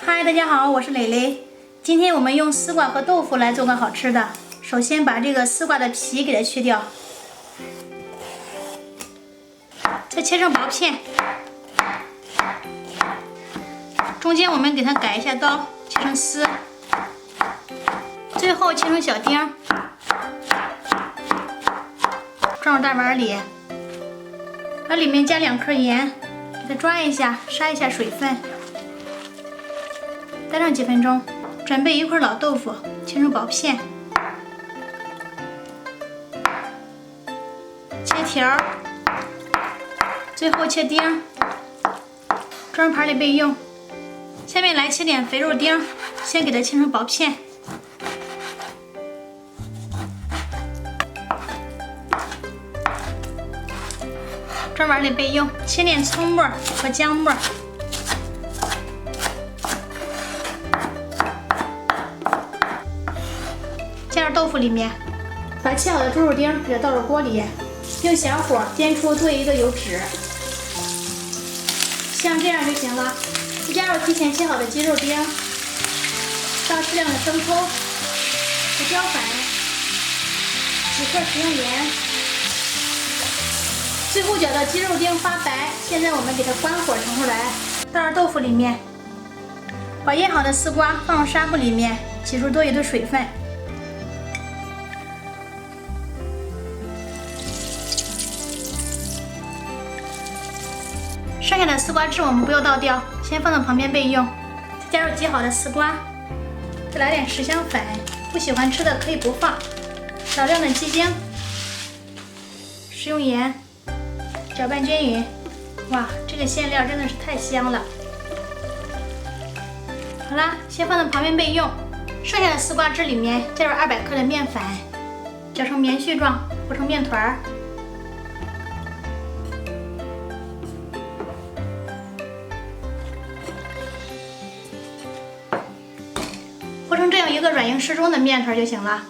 嗨，大家好，我是蕾蕾。今天我们用丝瓜和豆腐来做个好吃的。首先把这个丝瓜的皮给它去掉，再切成薄片。中间我们给它改一下刀，切成丝。最后切成小丁，装入大碗里，往里面加2颗盐，给它抓一下，杀一下水分。待上几分钟，准备1块老豆腐，切成薄片，切条，最后切丁，装入盘里备用。下面来切点肥肉丁，先给它切成薄片。装碗里备用。切点葱末和姜末。加入豆腐里面，把切好的猪肉丁给它倒入锅里，用小火煎出多余的油脂，像这样就行了。再加入提前切好的鸡肉丁，倒适量的生抽、胡椒粉、几克食用盐，最后搅到鸡肉丁发白。现在我们给它关火盛出来，倒入豆腐里面，把腌好的丝瓜放入纱布里面，挤出多余的水分。剩下的丝瓜汁我们不要倒掉，先放到旁边备用。再加入挤好的丝瓜，再来点十香粉，不喜欢吃的可以不放。少量的鸡精，食用盐，搅拌均匀。哇，这个馅料真的是太香了。好啦，先放到旁边备用。剩下的丝瓜汁里面加入200克的面粉，搅成棉絮状，和成面团。和成这样一个软硬适中的面团就行了。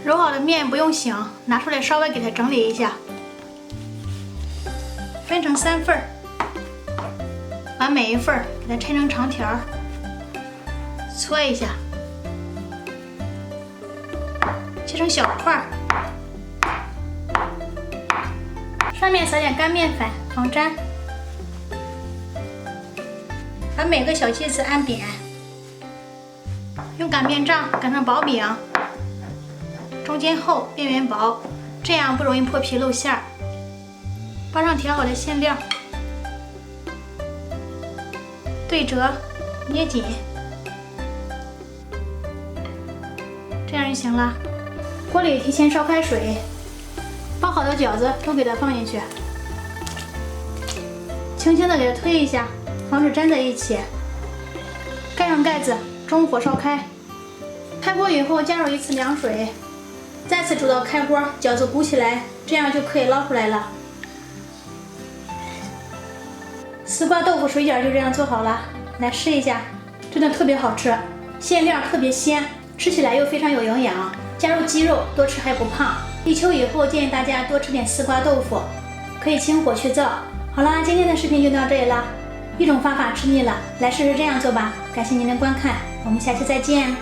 揉好的面不用醒，拿出来稍微给它整理一下，分成3份，把每一份给它拆成长条，搓一下，切成小块，上面撒点干面粉防粘，把每个小鸡子按扁。用擀面杖擀成薄饼，中间厚，边缘薄，这样不容易破皮露馅儿。包上调好的馅料，对折，捏紧，这样就行了。锅里提前烧开水，包好的饺子都给它放进去，轻轻的给它推一下，防止粘在一起。盖上盖子，中火烧开。开锅以后加入1次凉水，再次煮到开锅，饺子鼓起来，这样就可以捞出来了。丝瓜豆腐水饺就这样做好了，来试一下，真的特别好吃，馅料特别鲜，吃起来又非常有营养。加入鸡肉，多吃还不胖。立秋以后建议大家多吃点丝瓜豆腐，可以清火去燥。好啦，今天的视频就到这里了。一种方法吃腻了，来试试这样做吧。感谢您的观看，我们下期再见。